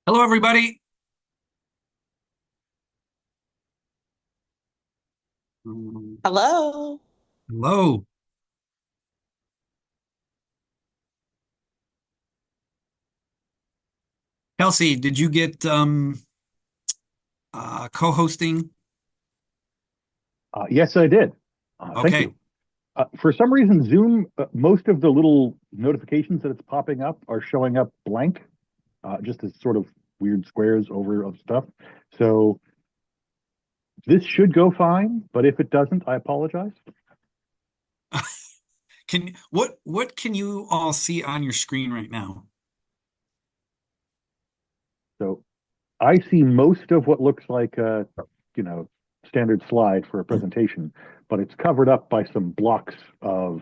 Hello, everybody. Hello. Hello. Kelsey, did you get co-hosting? Yes, I did. Thank Okay. you. For some reason, Zoom, most of the little notifications that it's popping up are showing up blank, just as sort of weird squares over of stuff. So this should go fine, but if it doesn't, I apologize. What can you all see on your screen right now? So I see most of what looks like a, you know, standard slide for a presentation, but it's covered up by some blocks of,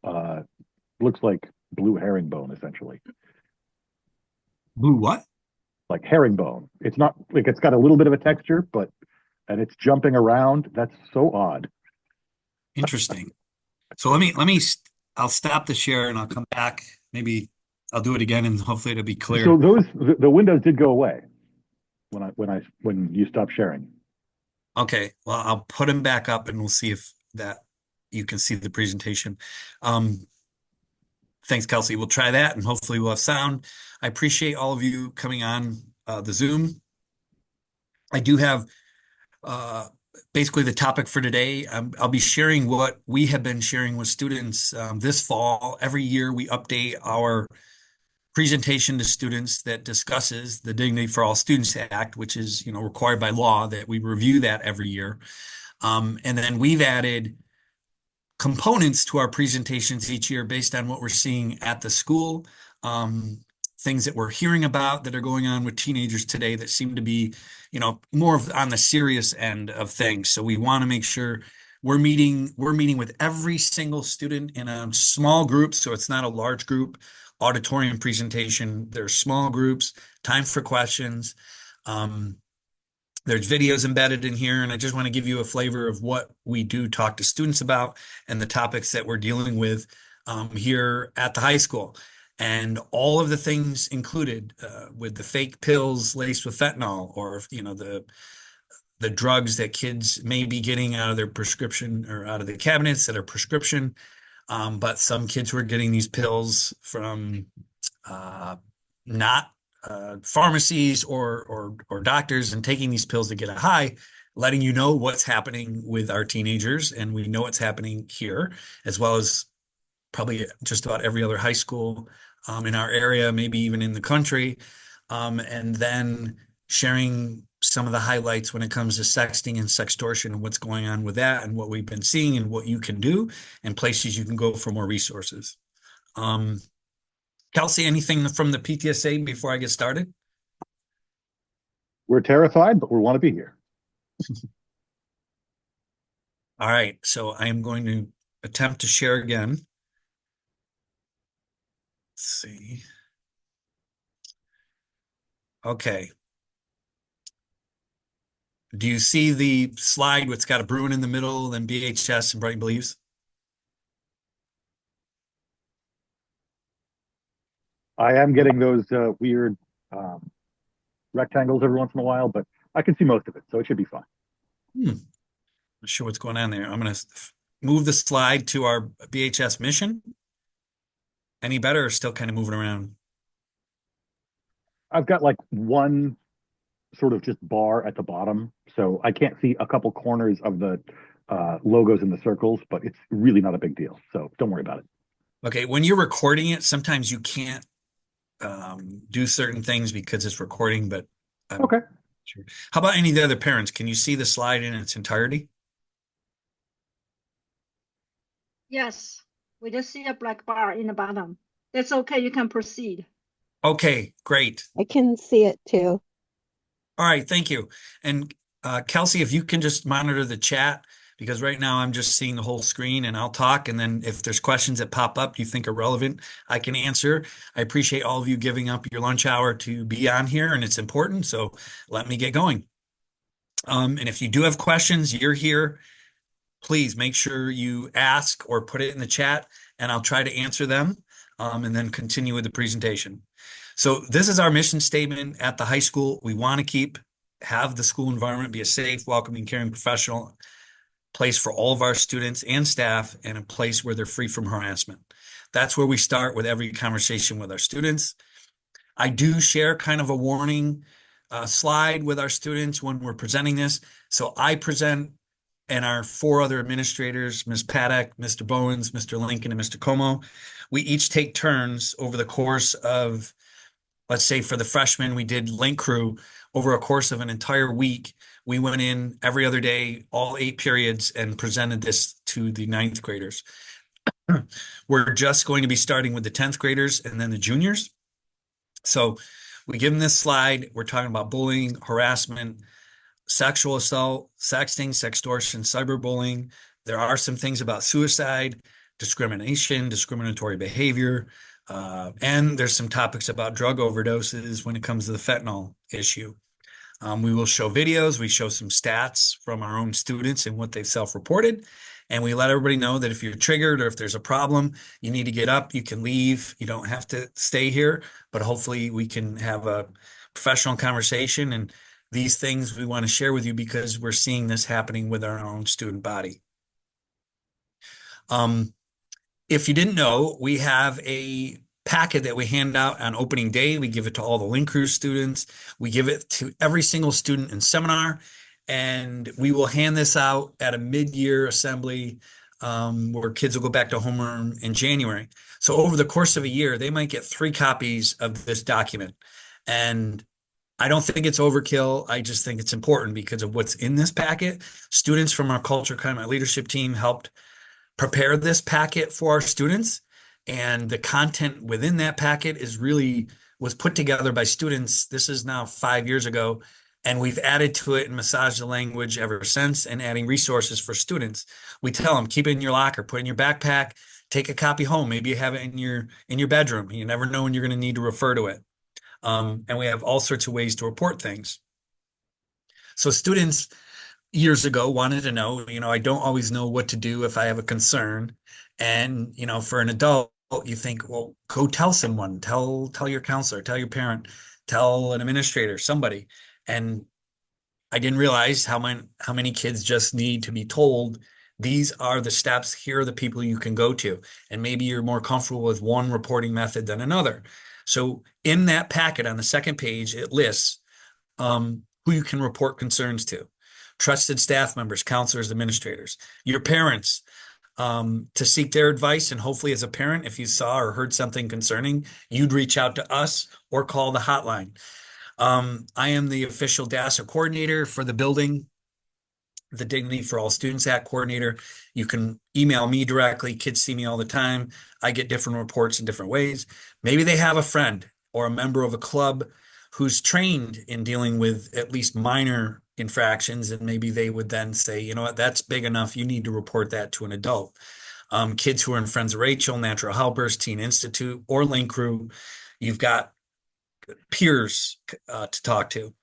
uh, looks like blue herringbone, essentially. Blue what? Like herringbone. It's not like it's got a little bit of a texture, but and it's jumping around. That's so odd. Interesting. So I'll stop the share and I'll come back. Maybe I'll do it again and hopefully it'll be So clear. the windows did go away when you stopped sharing. Okay. Well, I'll put them back up and we'll see if that you can see the presentation. Um, Thanks, Kelsey. We'll try that and hopefully we'll have sound. I appreciate all of you coming on the Zoom. I do have uh, basically the topic for today. I'll be sharing what we have been sharing with students this fall. Every year we update our presentation to students that discusses the Dignity for All Students Act, which is, required by law that we review that every year. And then we've added components to our presentations each year based on what we're seeing at the school, um, things that we're hearing about that are going on with teenagers today that seem to be, more on the serious end of things. So we want to make sure we're meeting with every single student in a small group, so it's not a large group auditorium presentation. There's small groups, time for questions. Um, there's videos embedded in here, and I just want to give you a flavor of what we do talk to students about and the topics that we're dealing with here at the high school. And all of the things included with the fake pills laced with fentanyl, or the drugs that kids may be getting out of their prescription or out of the cabinets that are prescription. But some kids were getting these pills from uh, not pharmacies or doctors and taking these pills to get a high, letting you know what's happening with our teenagers, and we know what's happening here, as well as probably just about every other high school in our area, maybe even in the country, and then sharing some of the highlights when it comes to sexting and sextortion and what's going on with that and what we've been seeing and what you can do and places you can go for more resources. Um, Kelsey, anything from the PTSA before I get started? We're terrified, but we want to be here. All right, so I am going to attempt to share again. Let's see. Okay. Do you see the slide what's got a Bruin in the middle, then BHS and Brighton Believes? I am getting those weird um, rectangles every once in a while, but I can see most of it, so it should be fine. Not sure what's going on there. I'm going to move the slide to our BHS mission. Any better or still kind of moving around? I've got like one sort of just bar at the bottom, so I can't see a couple corners of the logos in the circles, but it's really not a big deal. So don't worry about it. Okay, when you're recording it, sometimes you can't do certain things because it's recording, but I'm Okay. sure. How about any of the other parents? Can you see the slide in its entirety? Yes, we just see a black bar in the bottom. That's okay, you can proceed. Okay, great. I can see it too. All right, thank you. And Kelsey, if you can just monitor the chat, because right now I'm just seeing the whole screen and I'll talk. And then if there's questions that pop up you think are relevant, I can answer. I appreciate all of you giving up your lunch hour to be on here, and it's important. So let me get going. And if you do have questions, you're here. Please make sure you ask or put it in the chat and I'll try to answer them. and then continue with the presentation. So this is our mission statement at the high school. We want to have the school environment be a safe, welcoming, caring, professional place for all of our students and staff, and a place where they're free from harassment. That's where we start with every conversation with our students. I do share kind of a warning slide with our students when we're presenting this. So I present, and our four other administrators, Ms. Paddock, Mr. Bowens, Mr. Lincoln, and Mr. Como, we each take turns over the course of, let's say for the freshmen, we did Link Crew over a course of an entire week. We went in every other day, all 8 periods, and presented this to the 9th graders. We're just going to be starting with the 10th graders and then the juniors. So we give them this slide. We're talking about bullying, harassment, sexual assault, sexting, sextortion, cyberbullying. There are some things about suicide, discrimination, discriminatory behavior, and there's some topics about drug overdoses when it comes to the fentanyl issue. We will show videos. We show some stats from our own students and what they've self-reported. And we let everybody know that if you're triggered or if there's a problem, you need to get up, you can leave. You don't have to stay here, but hopefully we can have a professional conversation. And these things we want to share with you because we're seeing this happening with our own student body. If you didn't know, we have a packet that we hand out on opening day. We give it to all the Link Crew students. We give it to every single student in seminar. And we will hand this out at a mid-year assembly where kids will go back to homeroom in January. So over the course of a year, they might get 3 copies of this document. And I don't think it's overkill. I just think it's important because of what's in this packet. Students from our Culture Climate Leadership team helped prepare this packet for our students. And the content within that packet was put together by students. This is now 5 years ago. And we've added to it and massaged the language ever since and adding resources for students. We tell them, keep it in your locker, put it in your backpack, take a copy home. Maybe you have it in your bedroom. You never know when you're going to need to refer to it. And we have all sorts of ways to report things. So students years ago wanted to know, I don't always know what to do if I have a concern. And, for an adult, you think, well, go tell someone, tell your counselor, tell your parent, tell an administrator, somebody. And I didn't realize how many kids just need to be told, these are the steps, here are the people you can go to. And maybe you're more comfortable with one reporting method than another. So in that packet on the second page, it lists who you can report concerns to. Trusted staff members, counselors, administrators, your parents, to seek their advice. And hopefully as a parent, if you saw or heard something concerning, you'd reach out to us or call the hotline. I am the official DASA coordinator for the building, the Dignity for All Students Act coordinator. You can email me directly. Kids see me all the time. I get different reports in different ways. Maybe they have a friend or a member of a club who's trained in dealing with at least minor infractions, and maybe they would then say, you know what, that's big enough. You need to report that to an adult. Kids who are in Friends of Rachel, Natural Helpers, Teen Institute, or Link Crew, you've got peers to talk to.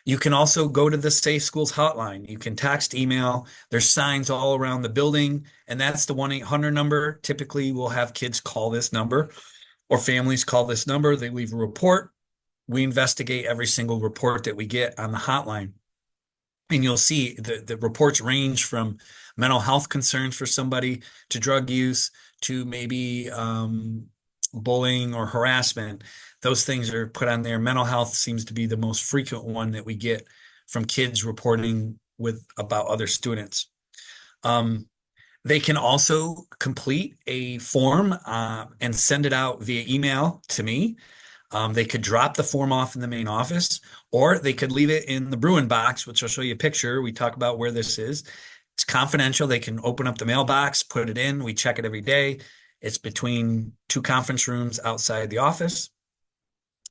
You can also go to the Safe Schools hotline. You can text, email. There's signs all around the building, and that's the 1-800 number. Typically, we'll have kids call this number or families call this number. They leave a report. We investigate every single report that we get on the hotline. And you'll see the reports range from mental health concerns for somebody to drug use to maybe bullying or harassment. Those things are put on there. Mental health seems to be the most frequent one that we get from kids reporting about other students. They can also complete a form and send it out via email to me. They could drop the form off in the main office, or they could leave it in the Bruin box, which I'll show you a picture. We talk about where this is. It's confidential. They can open up the mailbox, put it in. We check it every day. It's between 2 conference rooms outside the office.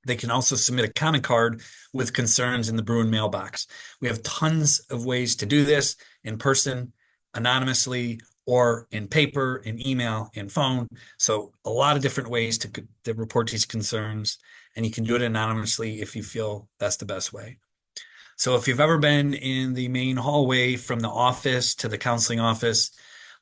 They can also submit a comment card with concerns in the Bruin mailbox. We have tons of ways to do this in person, anonymously, or in paper, in email, in phone. So a lot of different ways to report these concerns, and you can do it anonymously if you feel that's the best way. So if you've ever been in the main hallway from the office to the counseling office,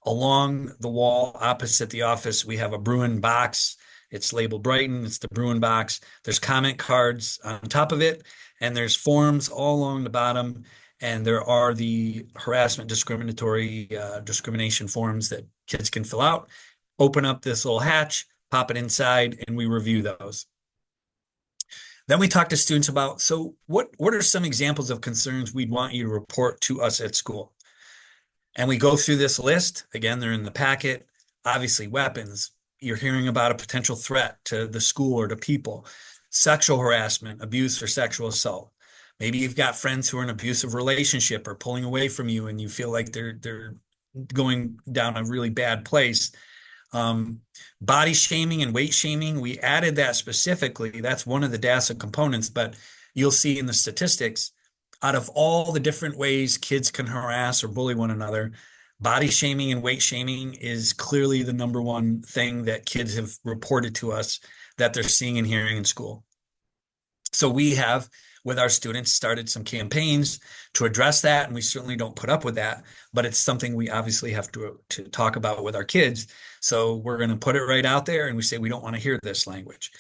along the wall opposite the office, we have a Bruin box. It's labeled Brighton. It's the Bruin box. There's comment cards on top of it, and there's forms all along the bottom. And there are the harassment, discrimination forms that kids can fill out. Open up this little hatch, pop it inside, and we review those. Then we talk to students about, so what are some examples of concerns we'd want you to report to us at school? And we go through this list. Again, they're in the packet. Obviously, weapons. You're hearing about a potential threat to the school or to people. Sexual harassment, abuse, or sexual assault. Maybe you've got friends who are in an abusive relationship or pulling away from you, and you feel like they're going down a really bad place. Body shaming and weight shaming, we added that specifically. That's one of the DASA components, but you'll see in the statistics, out of all the different ways kids can harass or bully one another, body shaming and weight shaming is clearly the number one thing that kids have reported to us that they're seeing and hearing in school. So we have, with our students, started some campaigns to address that, and we certainly don't put up with that, but it's something we obviously have to talk about with our kids. So we're going to put it right out there, and we say we don't want to hear this language.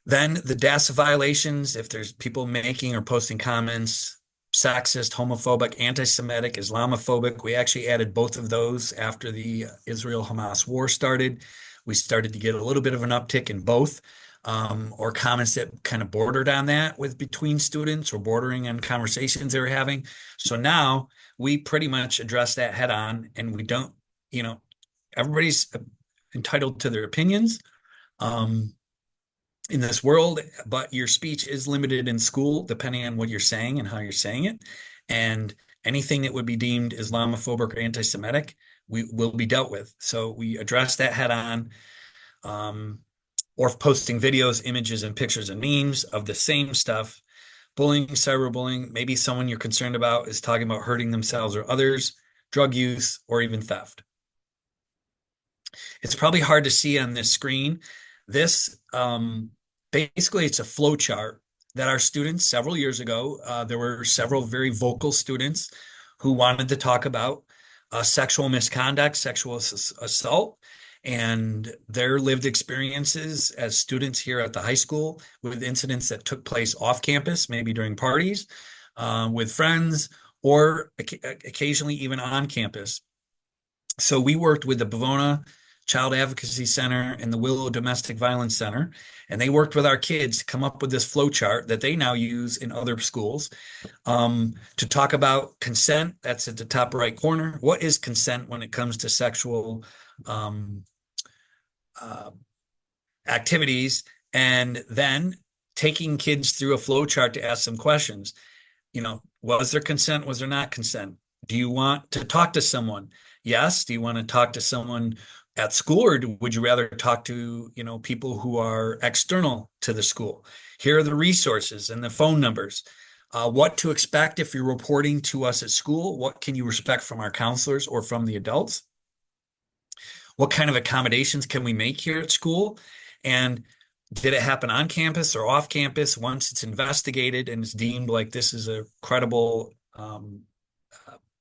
Then the DASA violations, if there's people making or posting comments, sexist, homophobic, anti-Semitic, Islamophobic, we actually added both of those after the Israel-Hamas war started. We started to get a little bit of an uptick in both, or comments that kind of bordered on that with between students or bordering on conversations they were having. So now we pretty much address that head on, and we don't, everybody's entitled to their opinions. In this world, but your speech is limited in school depending on what you're saying and how you're saying it. And anything that would be deemed Islamophobic or anti-Semitic, we will be dealt with. So we address that head on, or posting videos, images, and pictures and memes of the same stuff. Bullying, cyberbullying, maybe someone you're concerned about is talking about hurting themselves or others, drug use, or even theft. It's probably hard to see on this screen. This basically, it's a flow chart that our students several years ago, there were several very vocal students who wanted to talk about sexual misconduct, sexual assault, and their lived experiences as students here at the high school with incidents that took place off campus, maybe during parties, with friends, or occasionally even on campus. So we worked with the Bavona Child Advocacy Center and the Willow Domestic Violence Center, and they worked with our kids to come up with this flow chart that they now use in other schools to talk about consent. That's at the top right corner. What is consent when it comes to sexual activities? And then taking kids through a flow chart to ask them questions. Was there consent? Was there not consent? Do you want to talk to someone? Yes. Do you want to talk to someone at school, or would you rather talk to, people who are external to the school? Here are the resources and the phone numbers. What to expect if you're reporting to us at school? What can you expect from our counselors or from the adults? What kind of accommodations can we make here at school? And did it happen on campus or off campus? Once it's investigated and it's deemed like this is a credible,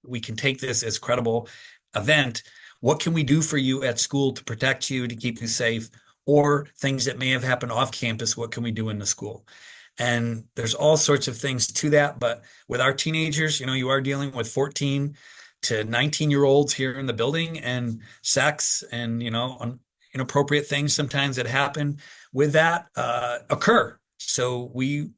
we can take this as credible event, what can we do for you at school to protect you, to keep you safe, or things that may have happened off campus? What can we do in the school? And there's all sorts of things to that. But with our teenagers, you are dealing with 14 to 19-year-olds here in the building, and sex and, inappropriate things sometimes that happen with that occur. So we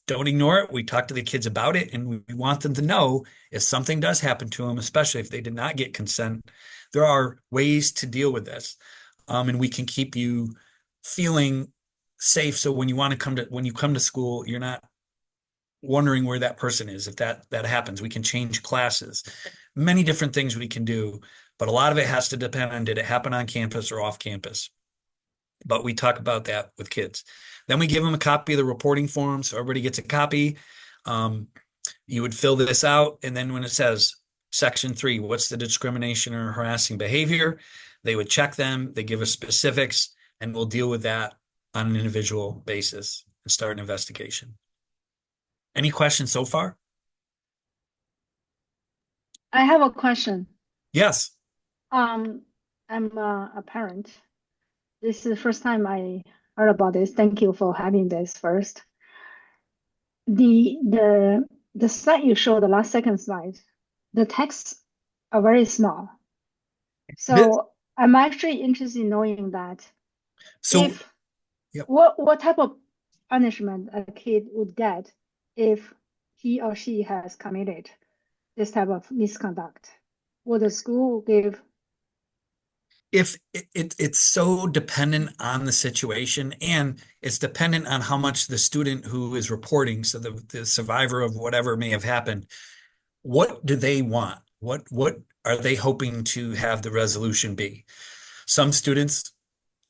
don't ignore it. We talk to the kids about it, and we want them to know if something does happen to them, especially if they did not get consent, there are ways to deal with this. And we can keep you feeling safe. So when you come to school, you're not wondering where that person is. If that happens, we can change classes, many different things we can do, but a lot of it has to depend on, did it happen on campus or off campus? But we talk about that with kids. Then we give them a copy of the reporting form, so everybody gets a copy. You would fill this out, and then when it says Section 3, what's the discrimination or harassing behavior? They would check them, they give us specifics, and we'll deal with that on an individual basis and start an investigation. Any questions so far? I have a question. Yes. I'm a parent. This is the first time I heard about this. Thank you for having this first. The slide you showed, the last second slide, the texts are very small. This, So I'm actually interested in knowing that so, if yep. what type of punishment a kid would get if he or she has committed this type of misconduct. Would the school give? If it's so dependent on the situation, and it's dependent on how much the student who is reporting, so the survivor of whatever may have happened, what do they want? What are they hoping to have the resolution be? Some students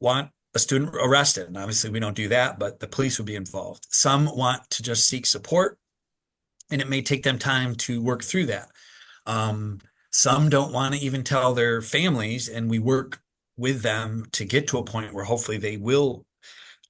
want a student arrested, and obviously we don't do that, but the police would be involved. Some want to just seek support, and it may take them time to work through that. Um, some don't want to even tell their families, and we work with them to get to a point where hopefully they will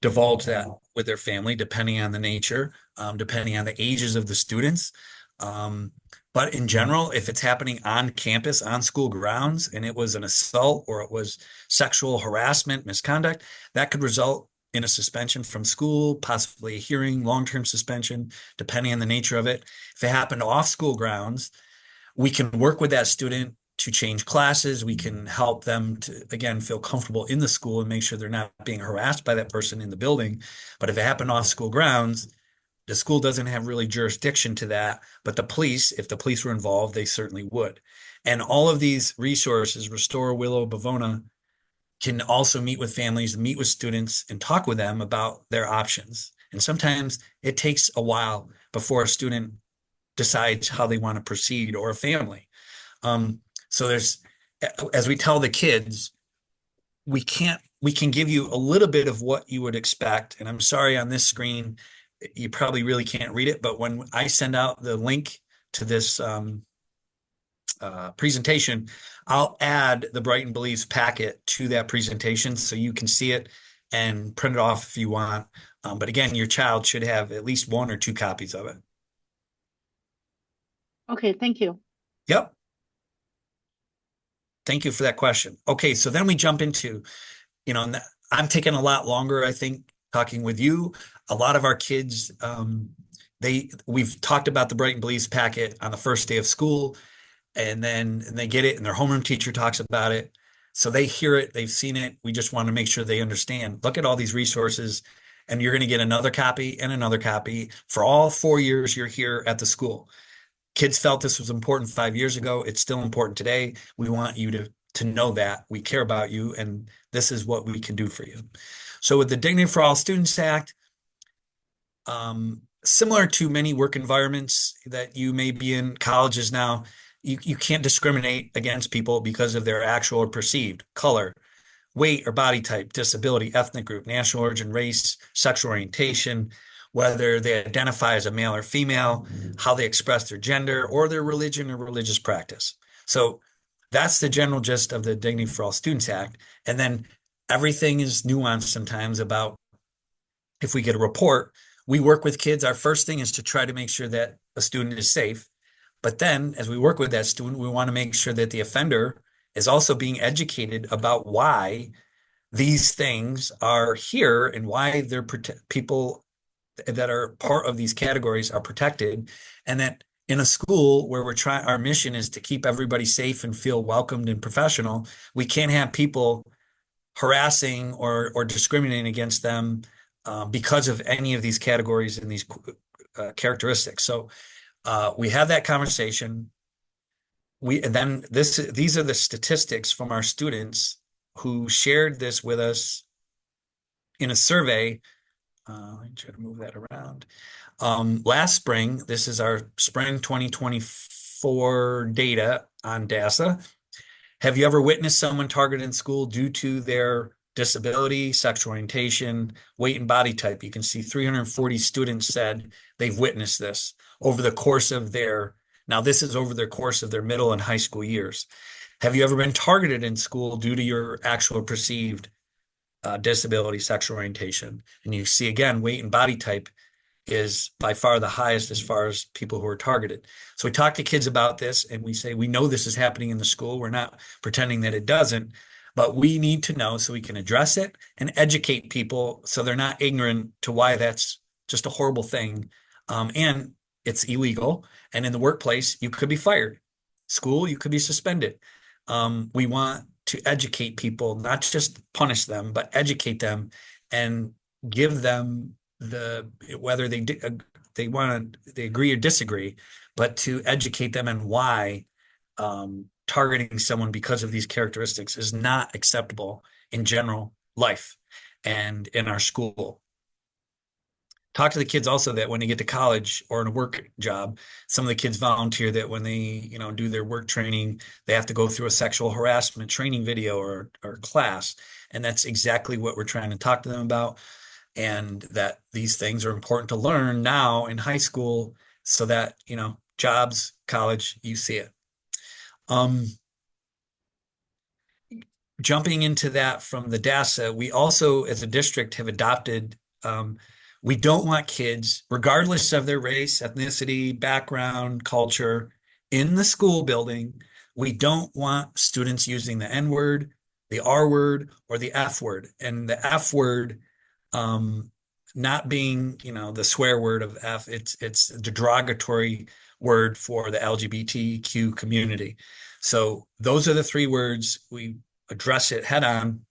divulge that with their family, depending on the nature, depending on the ages of the students. But in general, if it's happening on campus, on school grounds, and it was an assault or it was sexual harassment, misconduct, that could result in a suspension from school, possibly a hearing, long-term suspension, depending on the nature of it. If it happened off school grounds, we can work with that student to change classes. We can help them to, again, feel comfortable in the school and make sure they're not being harassed by that person in the building. But if it happened off school grounds, the school doesn't have really jurisdiction to that. But the police, if the police were involved, they certainly would. And all of these resources, Restore, Willow, Bavona, can also meet with families, meet with students, and talk with them about their options. And sometimes it takes a while before a student decides how they want to proceed, or a family. So there's, as we tell the kids, we can give you a little bit of what you would expect. And I'm sorry, on this screen, you probably really can't read it, but when I send out the link to this presentation, I'll add the Brighton Believes packet to that presentation so you can see it and print it off if you want. But again, your child should have at least one or two copies of it. Okay, thank you. Yep. Thank you for that question. Okay, so then we jump into, I'm taking a lot longer, I think, talking with you. A lot of our kids, we've talked about the Brighton Believes packet on the first day of school, and then they get it, and their homeroom teacher talks about it. So they hear it, they've seen it. We just want to make sure they understand. Look at all these resources, and you're going to get another copy and another copy for all 4 years you're here at the school. Kids felt this was important 5 years ago. It's still important today. We want you to know that we care about you, and this is what we can do for you. So with the Dignity for All Students Act, similar to many work environments that you may be in, colleges now, you can't discriminate against people because of their actual or perceived color, weight or body type, disability, ethnic group, national origin, race, sexual orientation, whether they identify as a male or female, how they express their gender, or their religion or religious practice. So that's the general gist of the Dignity for All Students Act. And then everything is nuanced sometimes about if we get a report, we work with kids. Our first thing is to try to make sure that a student is safe. But then as we work with that student, we want to make sure that the offender is also being educated about why these things are here and why they're people that are part of these categories are protected, and that in a school where our mission is to keep everybody safe and feel welcomed and professional, we can't have people harassing or discriminating against them because of any of these categories and these characteristics. So we have that conversation. These are the statistics from our students who shared this with us in a survey. Let me try to move that around. Last spring, this is our spring 2024 data on DASA. Have you ever witnessed someone targeted in school due to their disability, sexual orientation, weight, and body type? You can see 340 students said they've witnessed this over the course of this is over the course of their middle and high school years. Have you ever been targeted in school due to your actual perceived disability, sexual orientation? And you see again, weight and body type is by far the highest as far as people who are targeted. So we talk to kids about this and we say, we know this is happening in the school. We're not pretending that it doesn't, But we need to know so we can address it and educate people so they're not ignorant to why that's just a horrible thing. And it's illegal. And in the workplace, you could be fired. School, you could be suspended. We want to educate people, not just punish them, but educate them and give them whether they want to, they agree or disagree, but to educate them and why targeting someone because of these characteristics is not acceptable in general life and in our school. Talk to the kids also that when they get to college or in a work job, some of the kids volunteer that when they, do their work training, they have to go through a sexual harassment training video or class. And that's exactly what we're trying to talk to them about. And that these things are important to learn now in high school so that, jobs, college, you see it. Jumping into that from the DASA, we also, as a district, have adopted, we don't want kids, regardless of their race, ethnicity, background, culture, in the school building. We don't want students using the N word, the R word, or the F word. And the F word, not being, the swear word of F, it's the derogatory word for the LGBTQ community. So those are the three words. We address it head on.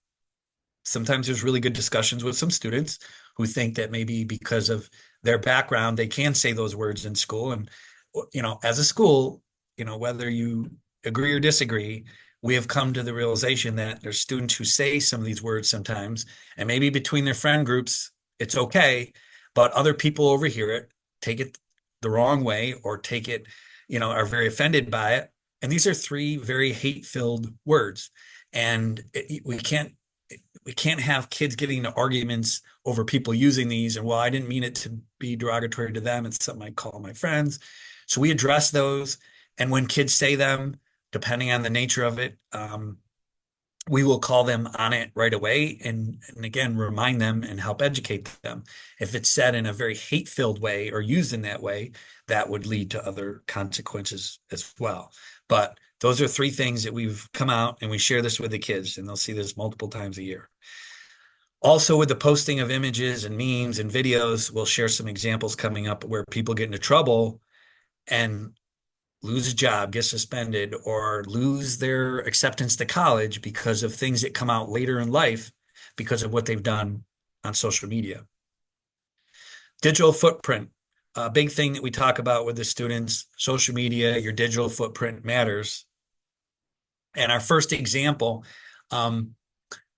Sometimes there's really good discussions with some students who think that maybe because of their background, they can say those words in school. And, as a school, whether you agree or disagree, we have come to the realization that there's students who say some of these words sometimes, and maybe between their friend groups, it's okay, but other people overhear it, take it the wrong way, or take it, are very offended by it. And these are three very hate-filled words. And we can't have kids getting into arguments over people using these. And well, I didn't mean it to be derogatory to them. It's something I call my friends. So we address those. And when kids say them, depending on the nature of it, we will call them on it right away and again, remind them and help educate them. If it's said in a very hate-filled way or used in that way, that would lead to other consequences as well. But those are three things that we've come out and we share this with the kids, and they'll see this multiple times a year. Also, with the posting of images and memes and videos, we'll share some examples coming up where people get into trouble and lose a job, get suspended, or lose their acceptance to college because of things that come out later in life because of what they've done on social media. Digital footprint, a big thing that we talk about with the students, social media, your digital footprint matters. And our first example,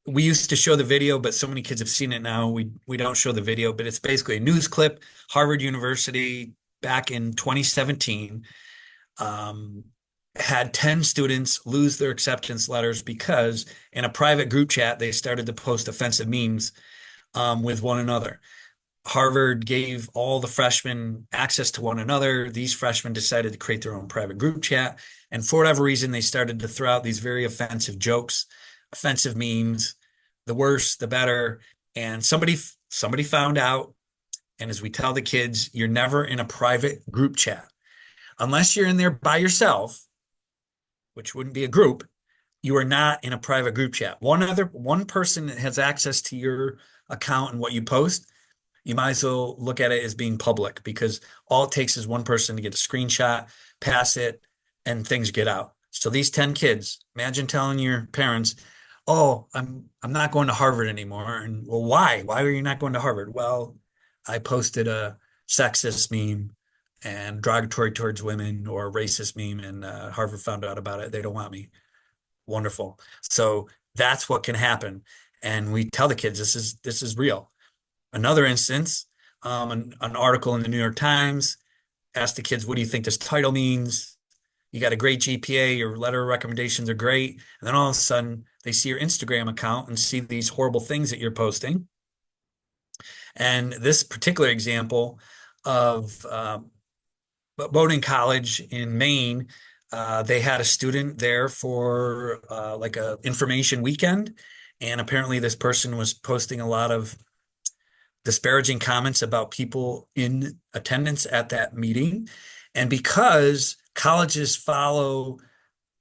we used to show the video, but so many kids have seen it now. We don't show the video, but it's basically a news clip. Harvard University back in 2017 had 10 students lose their acceptance letters because in a private group chat, they started to post offensive memes with one another. Harvard gave all the freshmen access to one another. These freshmen decided to create their own private group chat. And for whatever reason, they started to throw out these very offensive jokes, offensive memes, the worse, the better. And somebody found out. And as we tell the kids, you're never in a private group chat. Unless you're in there by yourself, which wouldn't be a group, you are not in a private group chat. One person that has access to your account and what you post, you might as well look at it as being public because all it takes is one person to get a screenshot, pass it, and things get out. So these 10 kids, imagine telling your parents, "Oh, I'm not going to Harvard anymore." And well, why? Why are you not going to Harvard? Well, I posted a sexist meme and derogatory towards women or a racist meme, and Harvard found out about it. They don't want me. Wonderful. So that's what can happen. And we tell the kids this is real. Another instance, an article in the New York Times asked the kids, what do you think this title means? You got a great GPA, your letter of recommendations are great. And then all of a sudden they see your Instagram account and see these horrible things that you're posting. And this particular example of Bowdoin College in Maine, they had a student there for like a information weekend. And apparently this person was posting a lot of disparaging comments about people in attendance at that meeting. And because colleges follow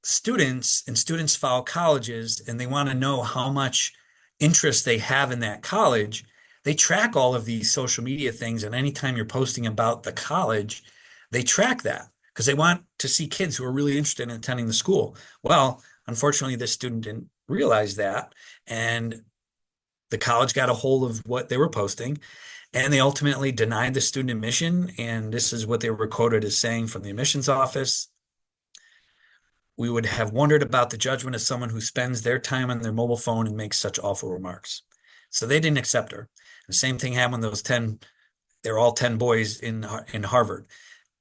students and students follow colleges and they want to know how much interest they have in that college, they track all of these social media things. And anytime you're posting about the college, they track that because they want to see kids who are really interested in attending the school. Well, unfortunately, this student didn't realize that. And the college got a hold of what they were posting and they ultimately denied the student admission. And this is what they were quoted as saying from the admissions office. We would have wondered about the judgment of someone who spends their time on their mobile phone and makes such awful remarks. So they didn't accept her. The same thing happened with those 10, they're all 10 boys in Harvard.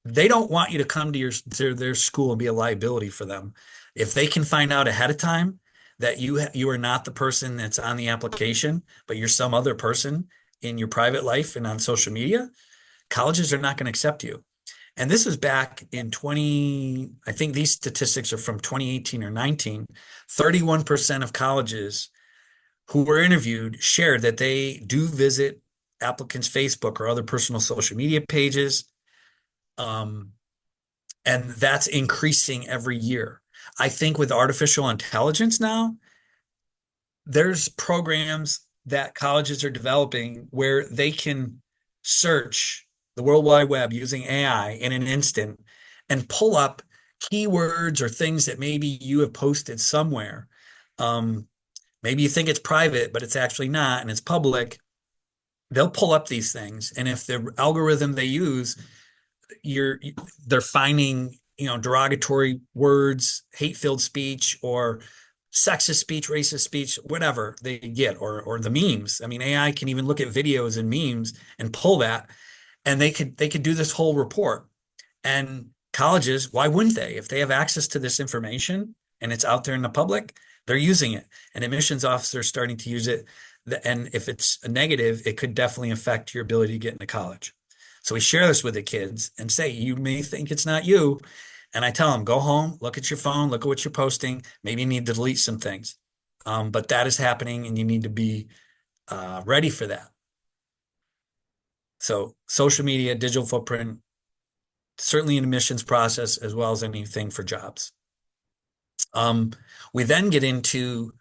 They don't want you to come to their school and be a liability for them. If they can find out ahead of time that you are not the person that's on the application, but you're some other person in your private life and on social media, colleges are not going to accept you. And this was back in I think these statistics are from 2018 or 19. 31% of colleges who were interviewed shared that they do visit applicants' Facebook or other personal social media pages. And that's increasing every year. I think with artificial intelligence now, there's programs that colleges are developing where they can search the World Wide Web using AI in an instant and pull up keywords or things that maybe you have posted somewhere. Maybe you think it's private, but it's actually not, and it's public. They'll pull up these things, and if the algorithm they use, they're finding, derogatory words, hate-filled speech, or sexist speech, racist speech, whatever they get, or the memes. I mean, AI can even look at videos and memes and pull that, and they could do this whole report. And colleges, why wouldn't they? If they have access to this information and it's out there in the public, they're using it. And admissions officers starting to use it. And if it's a negative, it could definitely affect your ability to get into college. So we share this with the kids and say, you may think it's not you. And I tell them, go home, look at your phone, look at what you're posting. Maybe you need to delete some things. But that is happening and you need to be ready for that. So social media, digital footprint, certainly an admissions process as well as anything for jobs. We then get into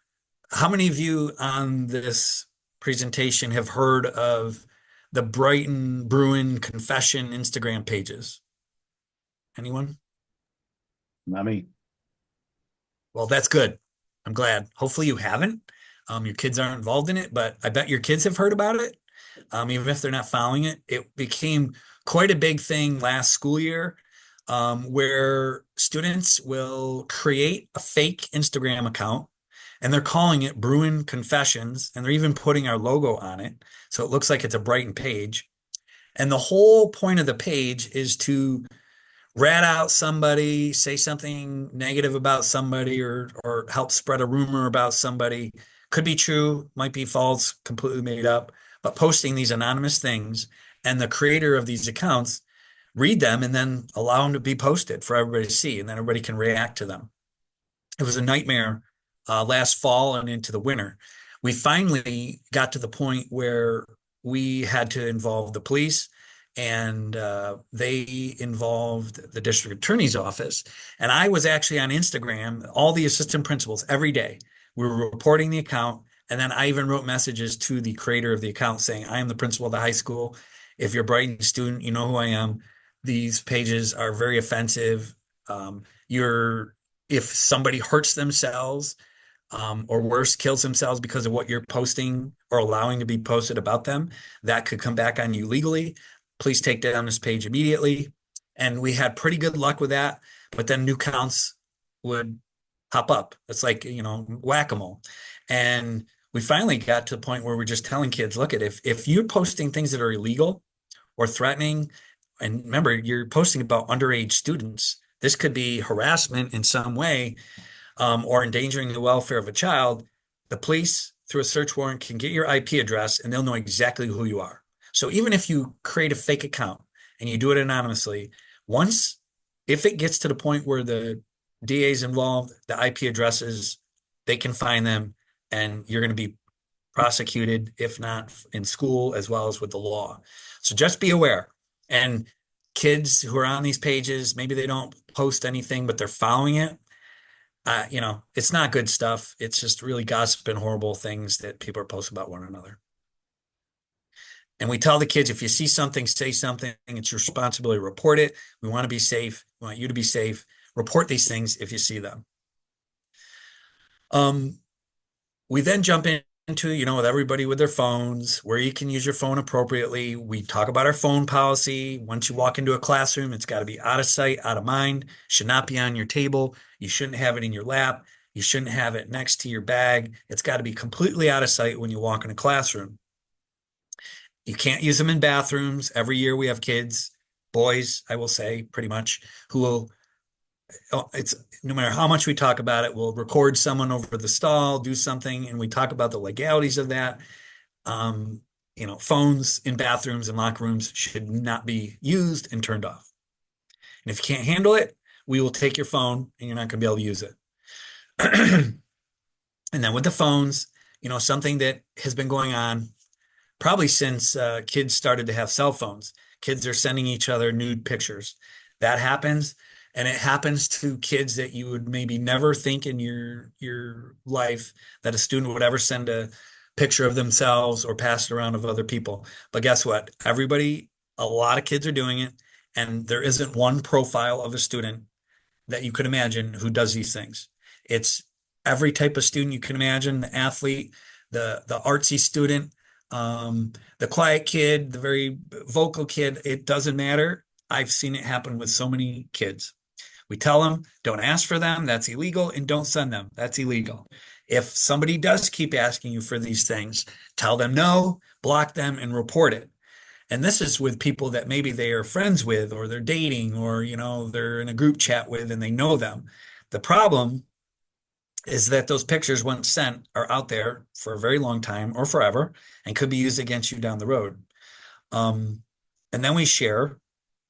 how many of you on this presentation have heard of the Brighton Bruin confession Instagram pages? Anyone? Not me. Well, that's good. I'm glad. Hopefully you haven't. Your kids aren't involved in it, but I bet your kids have heard about it. Even if they're not following it. It became quite a big thing last school year, where students will create a fake Instagram account and they're calling it Bruin Confessions, and they're even putting our logo on it. So it looks like it's a Brighton page. And the whole point of the page is to rat out somebody, say something negative about somebody, or help spread a rumor about somebody. Could be true, might be false, completely made up, but posting these anonymous things, and the creator of these accounts read them and then allow them to be posted for everybody to see, and then everybody can react to them. It was a nightmare last fall and into the winter. We finally got to the point where we had to involve the police, and they involved the district attorney's office. And I was actually on Instagram, all the assistant principals every day. We were reporting the account. And then I even wrote messages to the creator of the account saying, I am the principal of the high school. If you're a Brighton student, you know who I am. These pages are very offensive. If somebody hurts themselves, or worse, kills themselves because of what you're posting or allowing to be posted about them, that could come back on you legally. Please take down this page immediately. And we had pretty good luck with that, but then new counts would pop up. It's like, whack-a-mole. And we finally got to the point where we're just telling kids, look, if you're posting things that are illegal or threatening, and remember, you're posting about underage students, this could be harassment in some way, or endangering the welfare of a child. The police, through a search warrant, can get your IP address and they'll know exactly who you are. So even if you create a fake account and you do it anonymously, if it gets to the point where the DA is involved, the IP addresses, they can find them and you're going to be prosecuted, if not in school, as well as with the law. So just be aware. And kids who are on these pages, maybe they don't post anything, but they're following it. it's not good stuff. It's just really gossip and horrible things that people are posting about one another. And we tell the kids, if you see something, say something. It's your responsibility to report it. We want to be safe. We want you to be safe. Report these things if you see them. We then jump into, with everybody with their phones, where you can use your phone appropriately. We talk about our phone policy. Once you walk into a classroom, it's got to be out of sight, out of mind. Should not be on your table. You shouldn't have it in your lap. You shouldn't have it next to your bag. It's got to be completely out of sight when you walk in a classroom. You can't use them in bathrooms. Every year we have kids, boys, I will say, pretty much, who will, it's no matter how much we talk about it, we'll record someone over the stall, do something, and we talk about the legalities of that. Phones in bathrooms and locker rooms should not be used and turned off. And if you can't handle it, we will take your phone and you're not going to be able to use it. And then with the phones, something that has been going on probably since kids started to have cell phones. Kids are sending each other nude pictures. That happens, and it happens to kids that you would maybe never think in your life that a student would ever send a picture of themselves or pass it around of other people. But guess what? A lot of kids are doing it, and there isn't one profile of a student that you could imagine who does these things. It's every type of student you can imagine, the athlete, the artsy student, the quiet kid, the very vocal kid. It doesn't matter. I've seen it happen with so many kids. We tell them, don't ask for them. That's illegal. And don't send them. That's illegal. If somebody does keep asking you for these things, tell them no, block them, and report it. And this is with people that maybe they are friends with, or they're dating, or, they're in a group chat with and they know them. The problem is that those pictures, once sent, are out there for a very long time or forever and could be used against you down the road. And then we share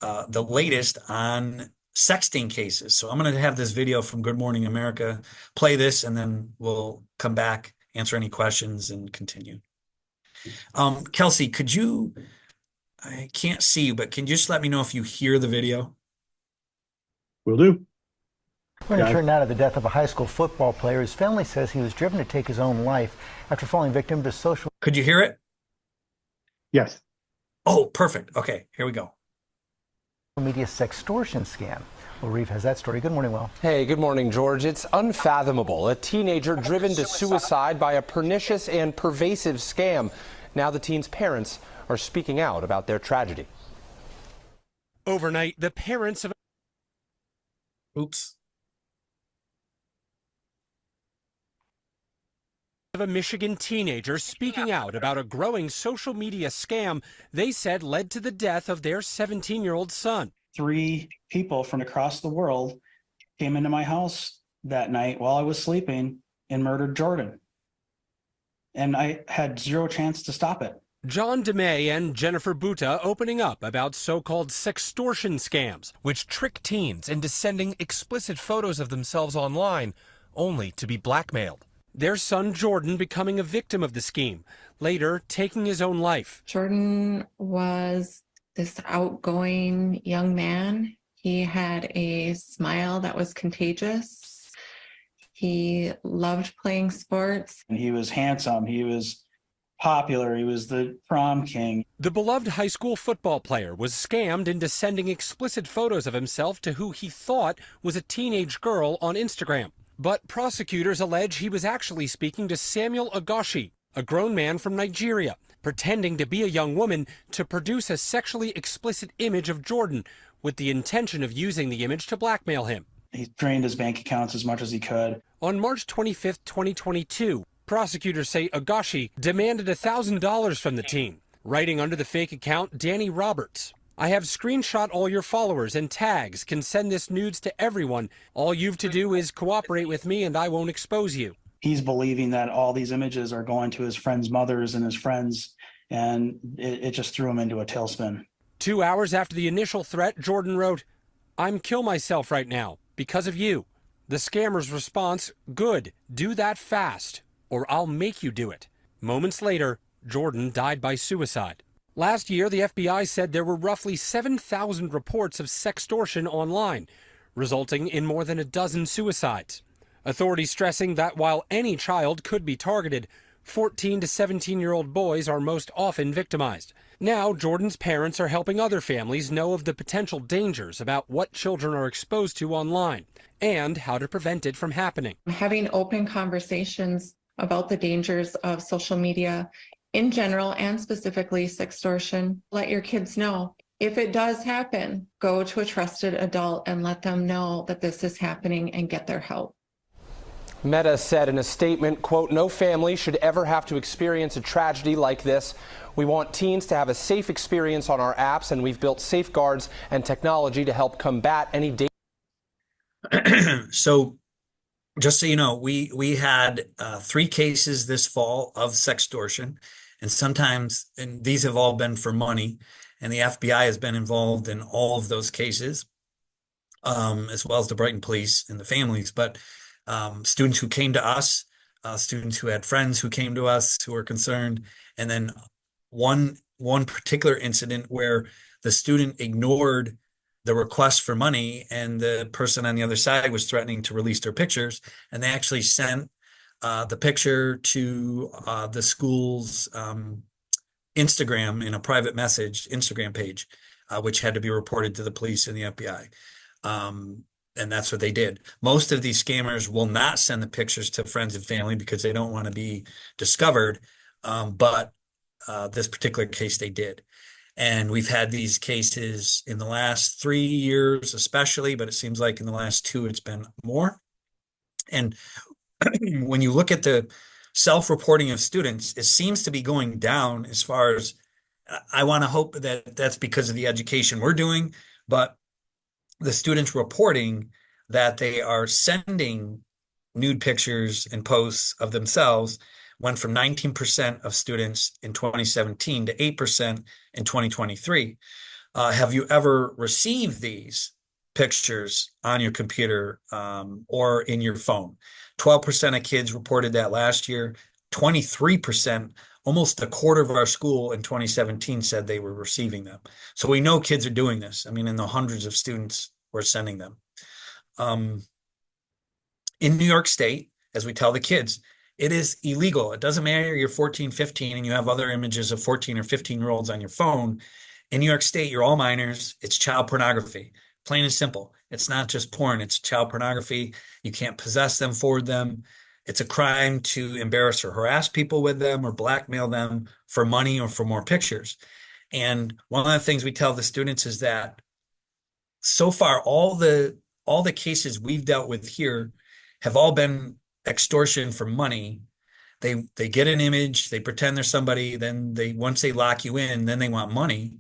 the latest on sexting cases. So I'm going to have this video from Good Morning America, play this, and then we'll come back, answer any questions, and continue. Kelsey, I can't see you, but can you just let me know if you hear the video? Will do. We're going to turn now to the death of a high school football player. His family says he was driven to take his own life after falling victim to social. Could you hear it? Yes. Oh, perfect. Okay, here we go. Media sextortion scam. Will Reeve has that story. Good morning, Will. Hey, good morning, George. It's unfathomable. A teenager driven to suicide by a pernicious and pervasive scam. Now the teen's parents are speaking out about their tragedy. Overnight, the parents of a Michigan teenager speaking out about a growing social media scam they said led to the death of their 17-year-old son. 3 people from across the world came into my house that night while I was sleeping and murdered Jordan. And I had zero chance to stop it. John DeMay and Jennifer Buta opening up about so-called sextortion scams, which trick teens into sending explicit photos of themselves online, only to be blackmailed. Their son Jordan becoming a victim of the scheme, later taking his own life. Jordan was this outgoing young man. He had a smile that was contagious. He loved playing sports. And he was handsome. He was popular. He was the prom king. The beloved high school football player was scammed into sending explicit photos of himself to who he thought was a teenage girl on Instagram. But prosecutors allege he was actually speaking to Samuel Agoshi, a grown man from Nigeria, pretending to be a young woman to produce a sexually explicit image of Jordan with the intention of using the image to blackmail him. He drained his bank accounts as much as he could. On March 25, 2022, prosecutors say Agoshi demanded $1,000 from the teen, writing under the fake account Danny Roberts. I have screenshot all your followers and tags, can send this nudes to everyone. All you've to do is cooperate with me and I won't expose you. He's believing that all these images are going to his friends' mothers and his friends, and it just threw him into a tailspin. 2 hours after the initial threat, Jordan wrote, "I'm kill myself right now because of you." The scammer's response, "Good, do that fast, or I'll make you do it." Moments later, Jordan died by suicide. Last year, the FBI said there were roughly 7,000 reports of sextortion online, resulting in more than a dozen suicides. Authorities stressing that while any child could be targeted, 14 to 17-year-old boys are most often victimized. Now, Jordan's parents are helping other families know of the potential dangers about what children are exposed to online and how to prevent it from happening. Having open conversations about the dangers of social media in general and specifically sextortion. Let your kids know. If it does happen, go to a trusted adult and let them know that this is happening and get their help. Meta said in a statement, quote, "No family should ever have to experience a tragedy like this. We want teens to have a safe experience on our apps, and we've built safeguards and technology to help combat any danger." So just so you know, we had 3 cases this fall of sextortion, and sometimes, and these have all been for money, and the FBI has been involved in all of those cases, as well as the Brighton police and the families. But students who came to us, students who had friends who came to us who were concerned, and then one particular incident where the student ignored the request for money and the person on the other side was threatening to release their pictures, and they actually sent the picture to the school's Instagram in a private message Instagram page, which had to be reported to the police and the FBI. And that's what they did. Most of these scammers will not send the pictures to friends and family because they don't want to be discovered. But this particular case they did. And we've had these cases in the last 3 years, especially, but it seems like in the last 2, it's been more. And when you look at the self-reporting of students, it seems to be going down as far as, I want to hope that that's because of the education we're doing, but the students reporting that they are sending nude pictures and posts of themselves went from 19% of students in 2017 to 8% in 2023. Have you ever received these pictures on your computer or in your phone? 12% of kids reported that last year. 23%, almost a quarter of our school in 2017 said they were receiving them. So we know kids are doing this. I mean, in the hundreds of students were sending them. In New York State, as we tell the kids, it is illegal. It doesn't matter you're 14, 15, and you have other images of 14 or 15-year-olds on your phone. In New York State, you're all minors. It's child pornography. Plain and simple. It's not just porn. It's child pornography. You can't possess them, forward them. It's a crime to embarrass or harass people with them or blackmail them for money or for more pictures. And one of the things we tell the students is that so far, all the cases we've dealt with here have all been extortion for money. They get an image, they pretend they're somebody, then once they lock you in, then they want money.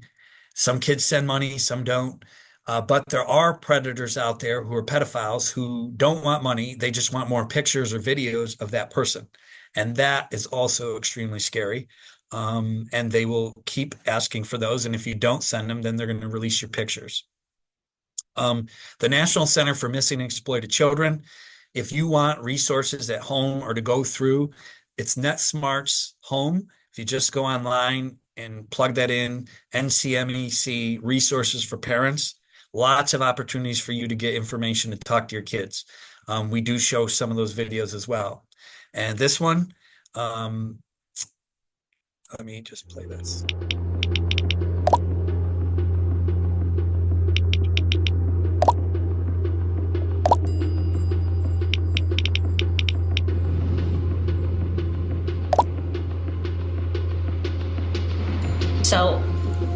Some kids send money, some don't. But there are predators out there who are pedophiles who don't want money. They just want more pictures or videos of that person. And that is also extremely scary. And they will keep asking for those. And if you don't send them, then they're going to release your pictures. The National Center for Missing and Exploited Children, if you want resources at home or to go through, it's NetSmart's home. If you just go online and plug that in, NCMEC resources for parents, lots of opportunities for you to get information to talk to your kids. We do show some of those videos as well. And this one, let me just play this. So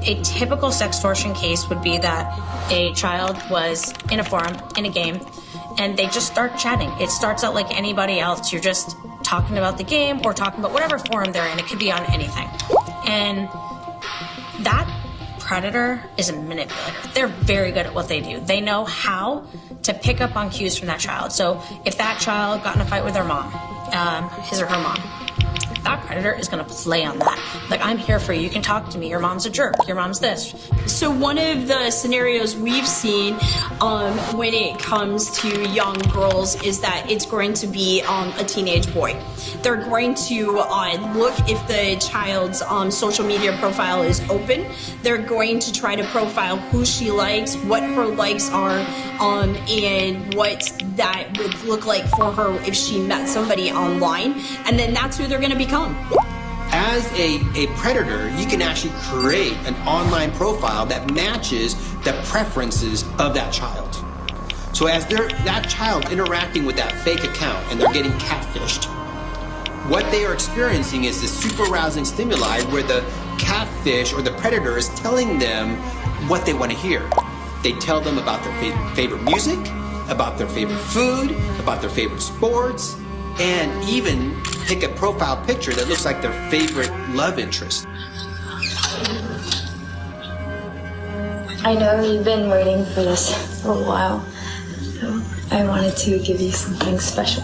a typical sextortion case would be that a child was in a forum, in a game, and they just start chatting. It starts out like anybody else. You're just talking about the game or talking about whatever forum they're in. It could be on anything. And that predator is a manipulator. They're very good at what they do. They know how to pick up on cues from that child. So if that child got in a fight with their mom, his or her mom, that predator is going to play on that. Like, I'm here for you. You can talk to me. Your mom's a jerk. Your mom's this. So one of the scenarios we've seen when it comes to young girls is that it's going to be a teenage boy. They're going to look if the child's social media profile is open. They're going to try to profile who she likes, what her likes are, and what that would look like for her if she met somebody online. And then that's who they're going to become. As a predator, you can actually create an online profile that matches the preferences of that child. So as that child interacting with that fake account and they're getting catfished, what they are experiencing is this super arousing stimuli where the catfish or the predator is telling them what they want to hear. They tell them about their favorite music, about their favorite food, about their favorite sports, and even pick a profile picture that looks like their favorite love interest. I know you've been waiting for this for a while, so I wanted to give you something special.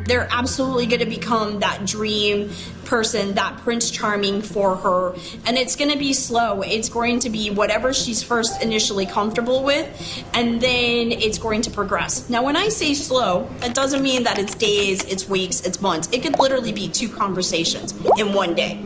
They're absolutely going to become that dream person, that Prince Charming for her. And it's going to be slow. It's going to be whatever she's first initially comfortable with, and then it's going to progress. Now, when I say slow, that doesn't mean that it's days, it's weeks, it's months. It could literally be 2 conversations in one day.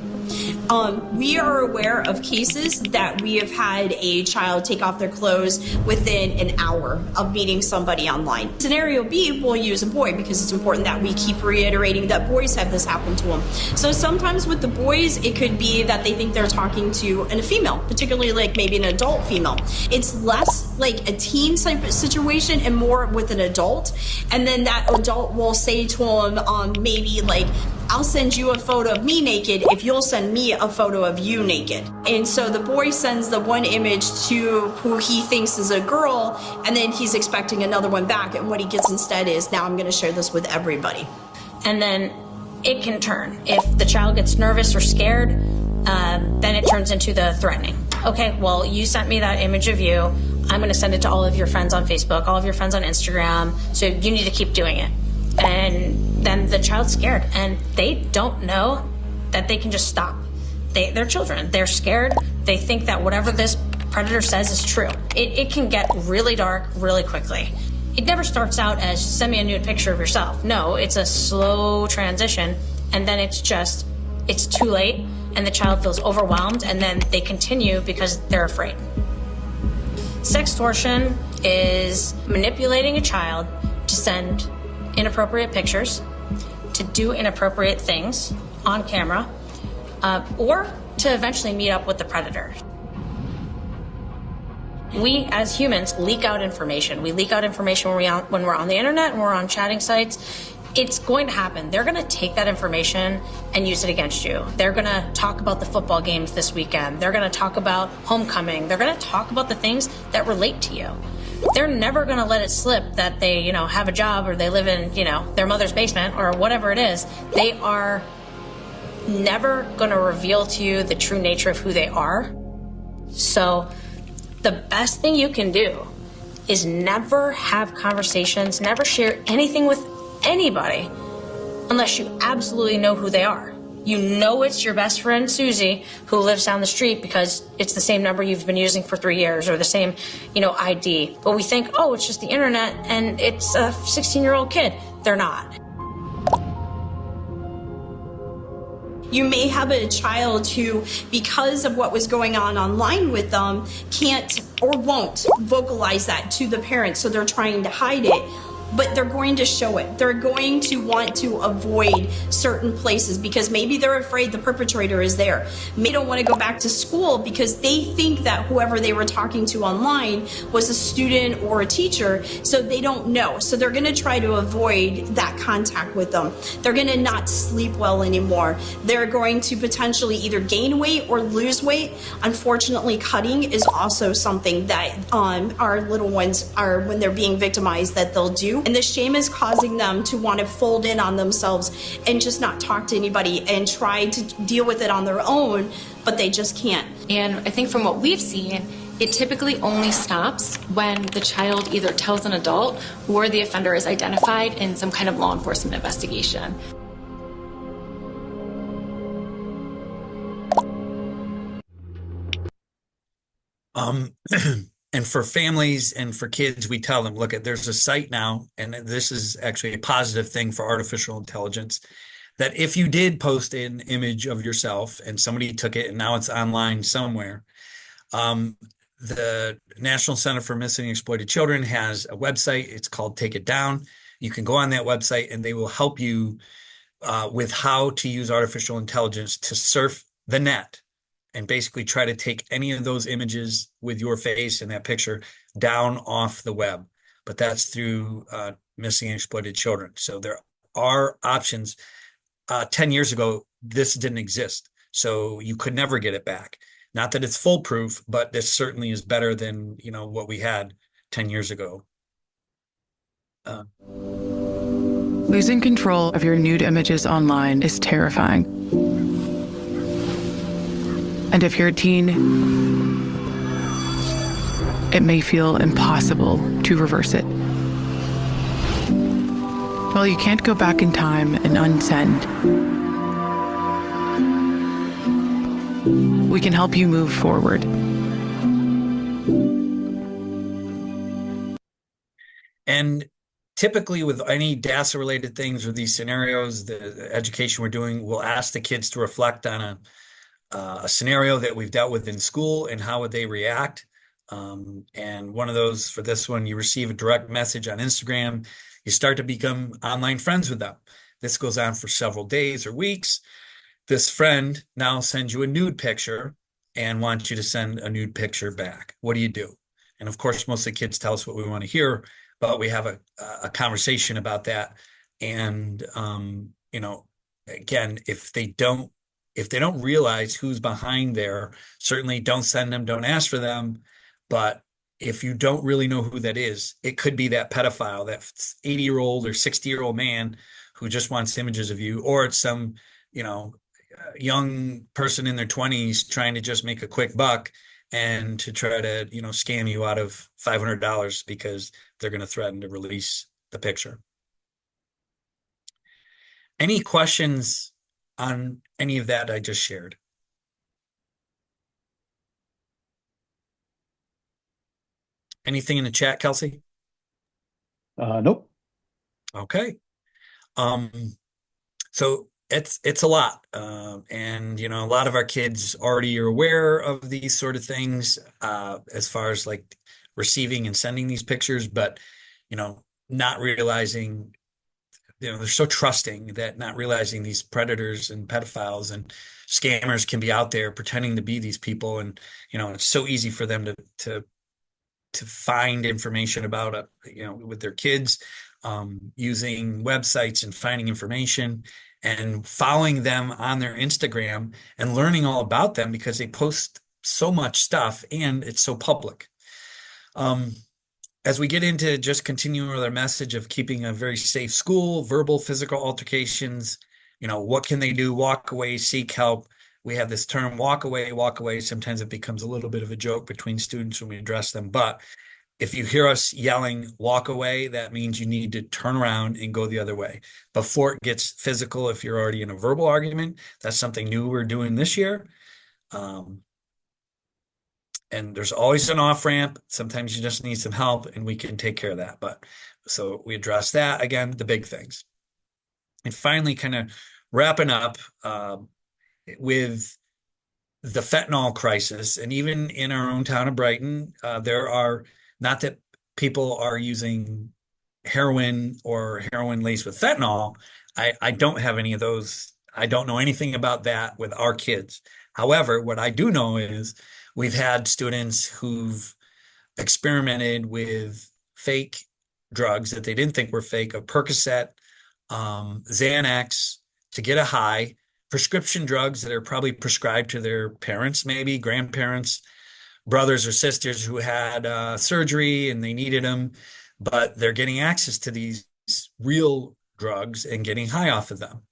We are aware of cases that we have had a child take off their clothes within an hour of meeting somebody online. Scenario B, we'll use a boy because it's important that we keep reiterating that boys have this happen to them. So sometimes with the boys, it could be that they think they're talking to a female, particularly like maybe an adult female. It's less like a teen type of situation and more with an adult. And then that adult will say to them, maybe like, I'll send you a photo of me naked if you'll send me a photo of you naked. And so the boy sends the one image to who he thinks is a girl, and then he's expecting another one back. And what he gets instead is, now I'm going to share this with everybody. And then it can turn. If the child gets nervous or scared, then it turns into the threatening. Okay, well, you sent me that image of you. I'm going to send it to all of your friends on Facebook, all of your friends on Instagram. So you need to keep doing it. And then the child's scared, and they don't know that they can just stop. They're children. They're scared. They think that whatever this predator says is true. It can get really dark really quickly. It never starts out as send me a nude picture of yourself. No, it's a slow transition, and then it's too late, and the child feels overwhelmed, and then they continue because they're afraid. Sextortion is manipulating a child to send inappropriate pictures, to do inappropriate things on camera, or to eventually meet up with the predator. We, as humans, leak out information. We leak out information when we're on the internet and we're on chatting sites. It's going to happen. They're going to take that information and use it against you. They're going to talk about the football games this weekend. They're going to talk about homecoming. They're going to talk about the things that relate to you. They're never going to let it slip that they, have a job or they live in, their mother's basement or whatever it is. They are never going to reveal to you the true nature of who they are. So the best thing you can do is never have conversations, never share anything with anybody unless you absolutely know who they are. You know it's your best friend, Susie, who lives down the street because it's the same number you've been using for 3 years or the same, ID. But we think, oh, it's just the internet and it's a 16-year-old kid. They're not. You may have a child who, because of what was going on online with them, can't or won't vocalize that to the parents, so they're trying to hide it. But they're going to show it. They're going to want to avoid certain places because maybe they're afraid the perpetrator is there. Maybe they don't want to go back to school because they think that whoever they were talking to online was a student or a teacher, so they don't know. So they're going to try to avoid that contact with them. They're going to not sleep well anymore. They're going to potentially either gain weight or lose weight. Unfortunately, cutting is also something that our little ones are, when they're being victimized, that they'll do. And the shame is causing them to want to fold in on themselves and just not talk to anybody and try to deal with it on their own, but they just can't. And I think from what we've seen, it typically only stops when the child either tells an adult or the offender is identified in some kind of law enforcement investigation. Um, and for families and for kids, we tell them, look, there's a site now, and this is actually a positive thing for artificial intelligence, that if you did post an image of yourself and somebody took it and now it's online somewhere, the National Center for Missing and Exploited Children has a website. It's called Take It Down. You can go on that website and they will help you with how to use artificial intelligence to surf the net and basically try to take any of those images with your face in that picture down off the web. But that's through missing and exploited children. So there are options. 10 years ago, this didn't exist. So you could never get it back. Not that it's foolproof, but this certainly is better than, what we had 10 years ago. Losing control of your nude images online is terrifying. And if you're a teen, it may feel impossible to reverse it. Well, you can't go back in time and unsend. We can help you move forward. And typically with any DASA-related things or these scenarios, the education we're doing, we'll ask the kids to reflect on a scenario that we've dealt with in school and how would they react. And one of those, for this one, you receive a direct message on Instagram. You start to become online friends with them. This goes on for several days or weeks. This friend now sends you a nude picture and wants you to send a nude picture back. What do you do? And of course, most of the kids tell us what we want to hear, but we have a conversation about that. And, again, if they don't realize who's behind there, certainly don't send them, don't ask for them. But if you don't really know who that is, it could be that pedophile, that 80-year-old or 60-year-old man who just wants images of you, or it's some, young person in their 20s trying to just make a quick buck and to try to, scam you out of $500 because they're going to threaten to release the picture. Any questions on any of that I just shared? Anything in the chat, Kelsey? Nope. Okay. So it's a lot. And, a lot of our kids already are aware of these sort of things, as far as like receiving and sending these pictures, but, not realizing, they're so trusting that not realizing these predators and pedophiles and scammers can be out there pretending to be these people. And, it's so easy for them to find information about, with their kids, using websites and finding information and following them on their Instagram and learning all about them because they post so much stuff and it's so public. As we get into just continuing with our message of keeping a very safe school, verbal, physical altercations, what can they do? Walk away, seek help. We have this term, walk away, walk away. Sometimes it becomes a little bit of a joke between students when we address them. But if you hear us yelling, walk away, that means you need to turn around and go the other way before it gets physical. If you're already in a verbal argument, that's something new we're doing this year. And there's always an off ramp. Sometimes you just need some help and we can take care of that. But so we address that again, the big things. And finally, kind of wrapping up with the fentanyl crisis. And even in our own town of Brighton, there are, not that people are using heroin or heroin laced with fentanyl. I don't have any of those. I don't know anything about that with our kids. However, what I do know is we've had students who've experimented with fake drugs that they didn't think were fake, a Percocet, Xanax to get a high, prescription drugs that are probably prescribed to their parents, maybe grandparents, brothers or sisters who had surgery and they needed them, but they're getting access to these real drugs and getting high off of them.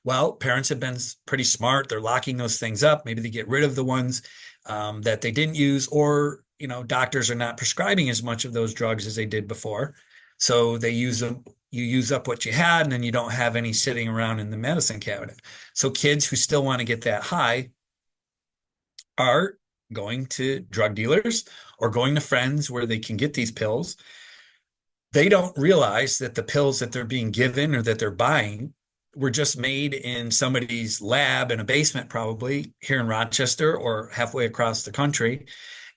Well, parents have been pretty smart. They're locking those things up. Maybe they get rid of the ones that they didn't use, or, doctors are not prescribing as much of those drugs as they did before. So they use them. You use up what you had, and then you don't have any sitting around in the medicine cabinet. So kids who still want to get that high are going to drug dealers or going to friends where they can get these pills. They don't realize that the pills that they're being given or that they're buying were just made in somebody's lab in a basement, probably here in Rochester or halfway across the country.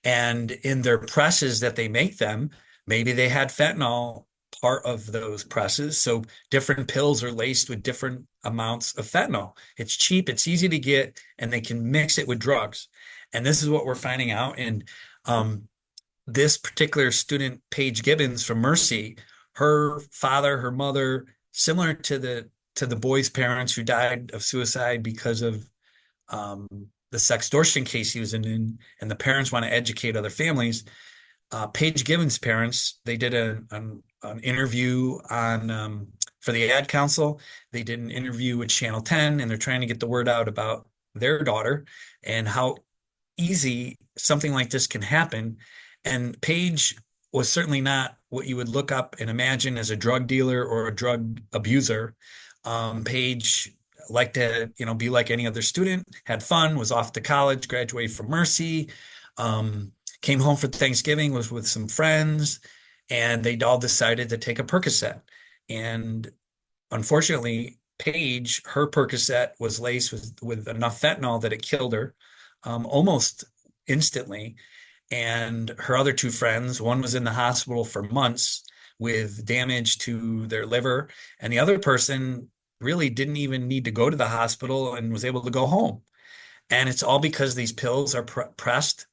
And in their presses that they make them, maybe they had fentanyl part of those presses. So different pills are laced with different amounts of fentanyl. It's cheap, it's easy to get, and they can mix it with drugs. And this is what we're finding out. And this particular student, Paige Gibbons from Mercy, her father, her mother, similar to the boy's parents who died of suicide because of the sextortion case he was in, and the parents want to educate other families. Paige Gibbons' parents, they did an interview on for the Ad Council. They did an interview with Channel 10, and they're trying to get the word out about their daughter and how easy something like this can happen. And Paige was certainly not what you would look up and imagine as a drug dealer or a drug abuser. Paige liked to, be like any other student, had fun, was off to college, graduated from Mercy, came home for Thanksgiving, was with some friends, and they all decided to take a Percocet. And unfortunately, Paige, her Percocet was laced with enough fentanyl that it killed her almost instantly. And her other two friends, one was in the hospital for months with damage to their liver, and the other person really didn't even need to go to the hospital and was able to go home. And it's all because these pills are pressed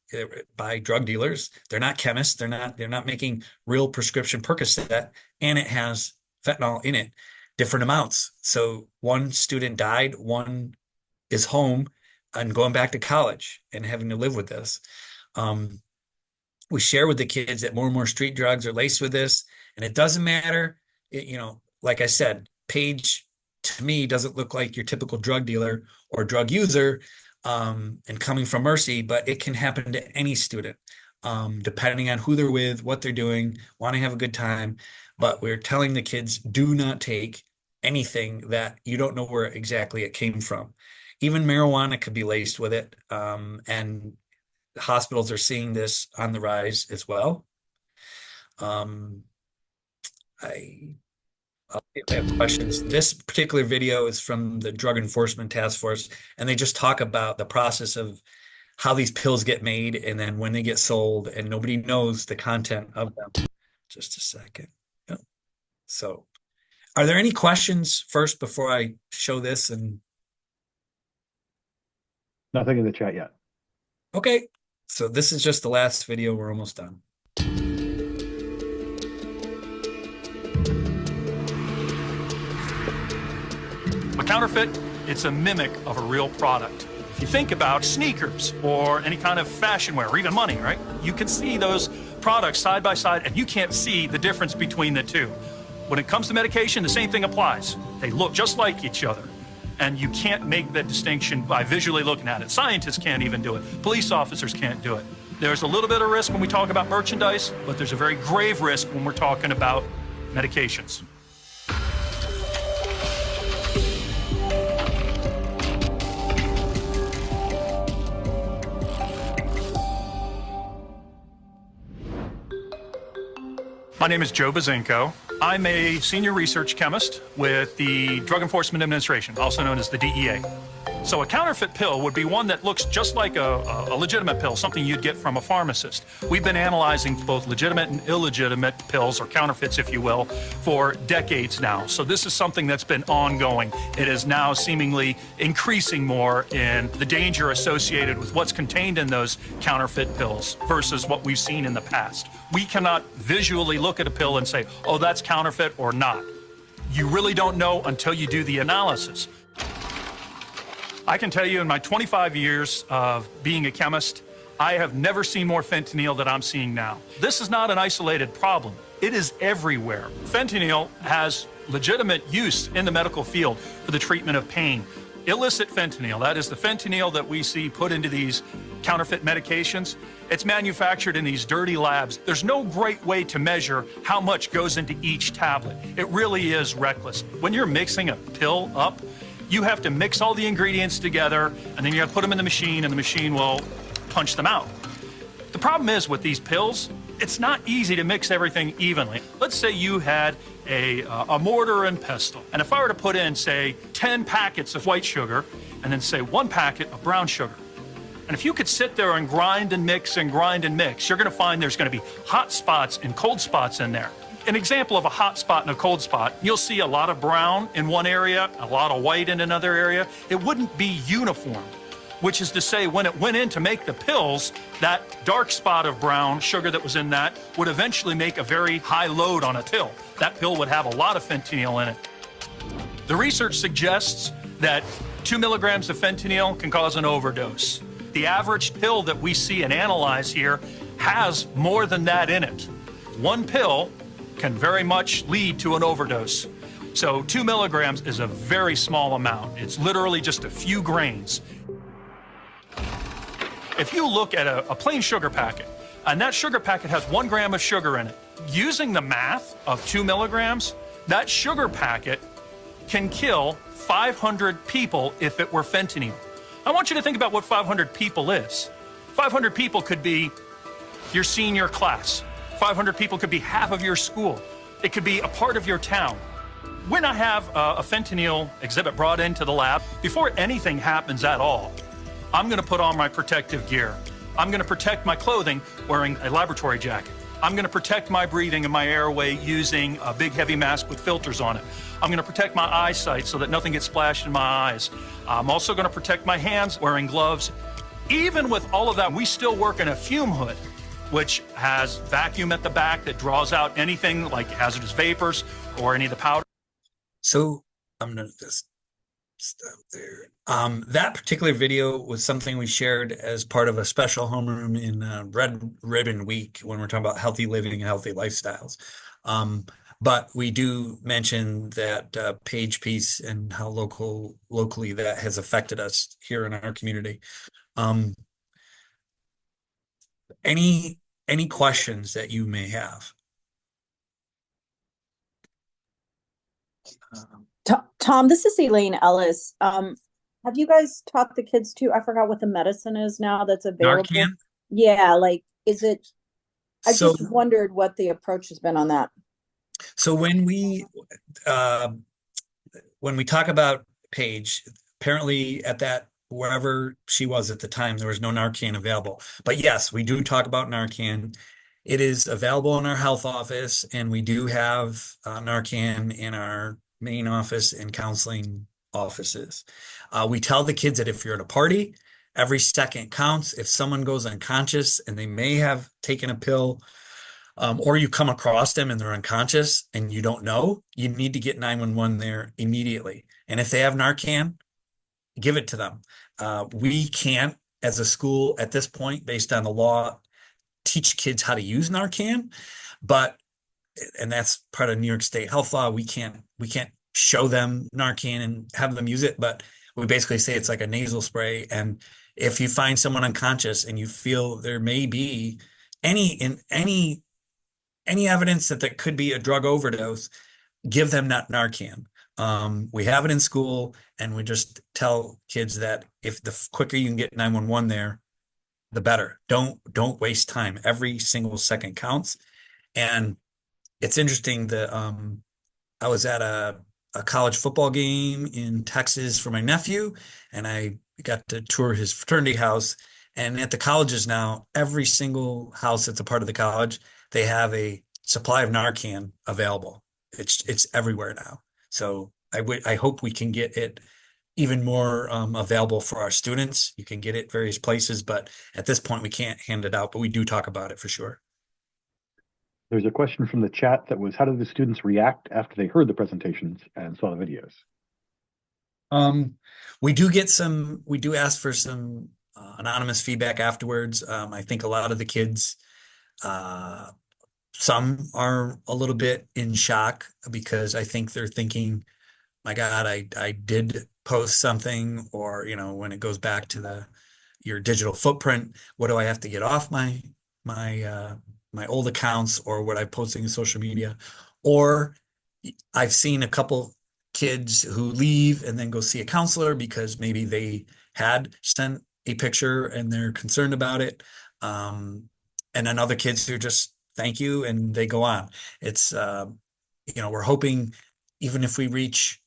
by drug dealers. They're not chemists. They're not making real prescription Percocet, and it has fentanyl in it, different amounts. So one student died, one is home and going back to college and having to live with this. We share with the kids that more and more street drugs are laced with this, and it doesn't matter. Like I said, Paige, to me, doesn't look like your typical drug dealer or drug user, and coming from Mercy, but it can happen to any student, depending on who they're with, what they're doing, want to have a good time. But we're telling the kids, do not take anything that you don't know where exactly it came from. Even marijuana could be laced with it, and hospitals are seeing this on the rise as well. I have questions. This particular video is from the Drug Enforcement Task Force, and they just talk about the process of how these pills get made and then when they get sold, and nobody knows the content of them. Just a second. Yep. So, are there any questions first before I show this? And nothing in the chat yet. Okay. So this is just the last video. We're almost done. A counterfeit, it's a mimic of a real product. If you think about sneakers or any kind of fashion wear or even money, right? You can see those products side by side and you can't see the difference between the two. When it comes to medication, the same thing applies. They look just like each other. And you can't make that distinction by visually looking at it. Scientists can't even do it. Police officers can't do it. There's a little bit of risk when we talk about merchandise, but there's a very grave risk when we're talking about medications. My name is Joe Bazinko. I'm a senior research chemist with the Drug Enforcement Administration, also known as the DEA. So a counterfeit pill would be one that looks just like a legitimate pill, something you'd get from a pharmacist. We've been analyzing both legitimate and illegitimate pills, or counterfeits, if you will, for decades now. So this is something that's been ongoing. It is now seemingly increasing more in the danger associated with what's contained in those counterfeit pills versus what we've seen in the past. We cannot visually look at a pill and say, oh, that's counterfeit or not. You really don't know until you do the analysis. I can tell you in my 25 years of being a chemist, I have never seen more fentanyl than I'm seeing now. This is not an isolated problem. It is everywhere. Fentanyl has legitimate use in the medical field for the treatment of pain. Illicit fentanyl, that is the fentanyl that we see put into these counterfeit medications, it's manufactured in these dirty labs. There's no great way to measure how much goes into each tablet. It really is reckless. When you're mixing a pill up, you have to mix all the ingredients together, and then you have to put them in the machine, and the machine will punch them out. The problem is with these pills, it's not easy to mix everything evenly. Let's say you had a mortar and pestle, and if I were to put in, say, 10 packets of white sugar, and then say 1 packet of brown sugar, and if you could sit there and grind and mix and grind and mix, you're going to find there's going to be hot spots and cold spots in there. An example of a hot spot and a cold spot, you'll see a lot of brown in one area, a lot of white in another area. It wouldn't be uniform, which is to say when it went in to make the pills, that dark spot of brown sugar that was in that would eventually make a very high load on a pill. That pill would have a lot of fentanyl in it. The research suggests that 2 milligrams of fentanyl can cause an overdose. The average pill that we see and analyze here has more than that in it. 1 pill can very much lead to an overdose. So 2 milligrams is a very small amount. It's literally just a few grains. If you look at a plain sugar packet, and that sugar packet has 1 gram of sugar in it, using the math of 2 milligrams, that sugar packet can kill 500 people if it were fentanyl. I want you to think about what 500 people is. 500 people could be your senior class. 500 people could be half of your school. It could be a part of your town. When I have a fentanyl exhibit brought into the lab, before anything happens at all, I'm going to put on my protective gear. I'm going to protect my clothing wearing a laboratory jacket. I'm going to protect my breathing and my airway using a big heavy mask with filters on it. I'm going to protect my eyesight so that nothing gets splashed in my eyes. I'm also going to protect my hands wearing gloves. Even with all of that, we still work in a fume hood, which has vacuum at the back that draws out anything like hazardous vapors or any of the powder. So I'm going to just stop there. That particular video was something we shared as part of a special homeroom in Red Ribbon Week when we're talking about healthy living and healthy lifestyles. But we do mention that page piece and how locally that has affected us here in our community. Any questions that you may have? Tom, this is Elaine Ellis. Have you guys taught the kids to, I forgot what the medicine is now that's available. Narcan? Yeah, like, is it, I So- just wondered what the approach has been on that. So when we talk about Paige, apparently at that wherever she was at the time, there was no Narcan available. But yes, we do talk about Narcan. It is available in our health office, and we do have Narcan in our main office and counseling offices. We tell the kids that if you're at a party, every second counts. If someone goes unconscious and they may have taken a pill, or you come across them and they're unconscious and you don't know, you need to get 911 there immediately. And if they have Narcan, give it to them. We can't, as a school at this point, based on the law, teach kids how to use Narcan, and that's part of New York State health law. We can't show them Narcan and have them use it, but we basically say it's like a nasal spray. And if you find someone unconscious and you feel there may be any evidence that there could be a drug overdose, give them that Narcan. We have it in school, and we just tell kids that if the quicker you can get 911 there, the better. Don't waste time. Every single second counts. And it's interesting that I was at a college football game in Texas for my nephew, and I got to tour his fraternity house. And at the colleges now, every single house that's a part of the college, they have a supply of Narcan available. It's everywhere now. So I hope we can get it even more available for our students. You can get it various places, but at this point we can't hand it out, but we do talk about it for sure. There's a question from the chat that was, how did the students react after they heard the presentations and saw the videos? We do ask for some anonymous feedback afterwards. I think a lot of the kids, some are a little bit in shock because I think they're thinking, my God, I did post something, or, when it goes back to your digital footprint, what do I have to get off my old accounts, or what I'm posting in social media? Or I've seen a couple kids who leave and then go see a counselor because maybe they had sent a picture and they're concerned about it. And then other kids who just thank you and they go on. It's, we're hoping even if we reach,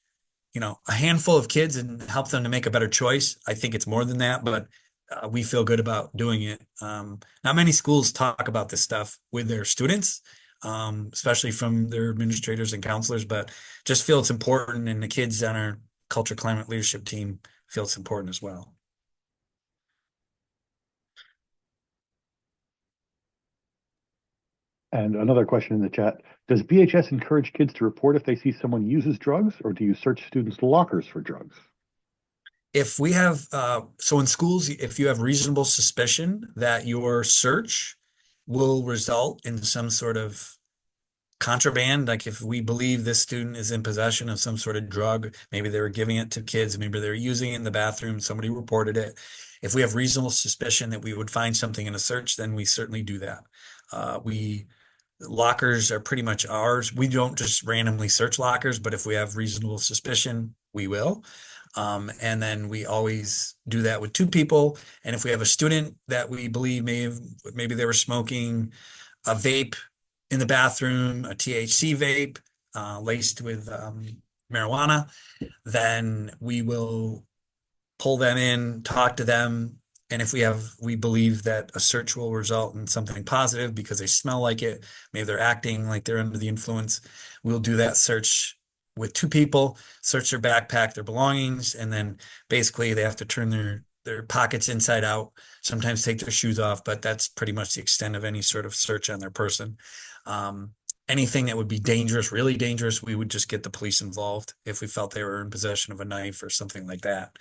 a handful of kids and help them to make a better choice. I think it's more than that, but we feel good about doing it. Not many schools talk about this stuff with their students, especially from their administrators and counselors, but just feel it's important, and the kids on our culture climate leadership team feel it's important as well. And another question in the chat, does BHS encourage kids to report if they see someone uses drugs, or do you search students' lockers for drugs? If we have, so in schools, if you have reasonable suspicion that your search will result in some sort of contraband, like if we believe this student is in possession of some sort of drug, maybe they were giving it to kids, maybe they're using it in the bathroom, somebody reported it. If we have reasonable suspicion that we would find something in a search, then we certainly do that. Lockers are pretty much ours. We don't just randomly search lockers, but if we have reasonable suspicion, we will. And then we always do that with 2 people. And if we have a student that we believe maybe they were smoking a vape in the bathroom, a THC vape, laced with marijuana, then we will pull them in, talk to them. And if we believe that a search will result in something positive because they smell like it, maybe they're acting like they're under the influence, we'll do that search with 2 people, search their backpack, their belongings, and then basically they have to turn their pockets inside out, sometimes take their shoes off, but that's pretty much the extent of any sort of search on their person. Anything that would be dangerous, really dangerous, we would just get the police involved if we felt they were in possession of a knife or something like that.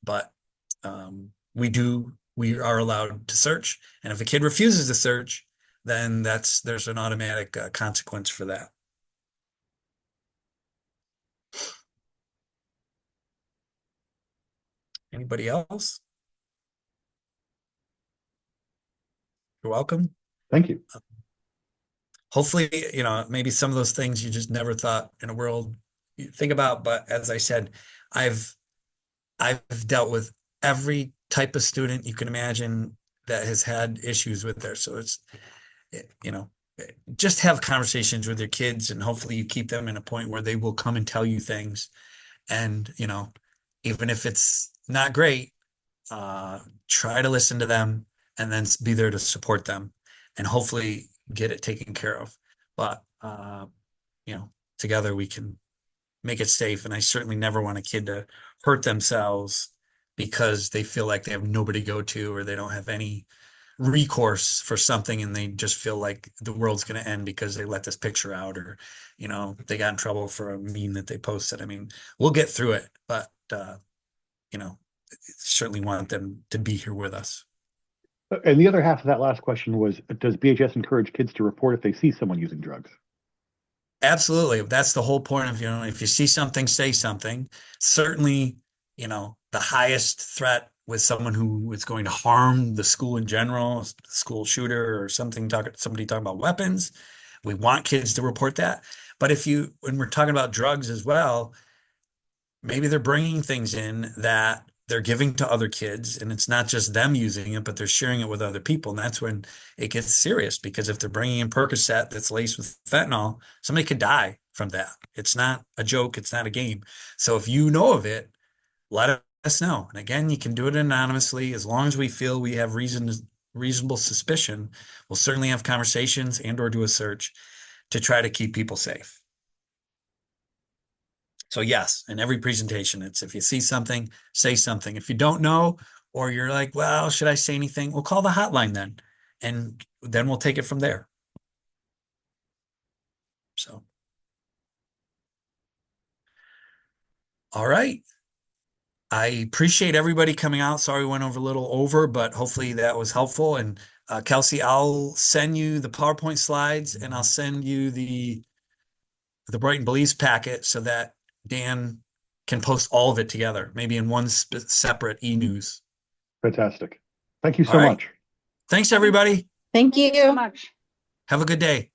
But we are allowed to search. And if a kid refuses to search, then there's an automatic consequence for that. Anybody else? You're welcome. Thank you. Hopefully, maybe some of those things you just never thought in a world you think about. But as I said, I've dealt with every type of student you can imagine that has had issues with there. So it's, just have conversations with your kids, and hopefully you keep them in a point where they will come and tell you things. And, even if it's not great, try to listen to them and then be there to support them and hopefully get it taken care of. But, together we can make it safe. And I certainly never want a kid to hurt themselves because they feel like they have nobody to go to, or they don't have any recourse for something, and they just feel like the world's going to end because they let this picture out, or, they got in trouble for a meme that they posted. I mean, we'll get through it, but, certainly want them to be here with us. And the other half of that last question was, does BHS encourage kids to report if they see someone using drugs? Absolutely. That's the whole point of, if you see something, say something. Certainly, the highest threat with someone who is going to harm the school in general, school shooter or somebody talking about weapons, we want kids to report that. But when we're talking about drugs as well, maybe they're bringing things in that they're giving to other kids, and it's not just them using it, but they're sharing it with other people. And that's when it gets serious, because if they're bringing in Percocet that's laced with fentanyl, somebody could die from that. It's not a joke. It's not a game. So if you know of it, let us know. And again, you can do it anonymously. As long as we feel we have reasonable suspicion, we'll certainly have conversations and or do a search to try to keep people safe. So yes, in every presentation, it's if you see something, say something. If you don't know, or you're like, well, should I say anything? We'll call the hotline then, and then we'll take it from there. So, all right. I appreciate everybody coming out. Sorry we went over a little over, but hopefully that was helpful. And Kelsey, I'll send you the PowerPoint slides, and I'll send you the Brighton Believes packet so that Dan can post all of it together, maybe in one separate e-news. Fantastic. Thank you so much. Thanks, everybody. Thank you so much. Have a good day.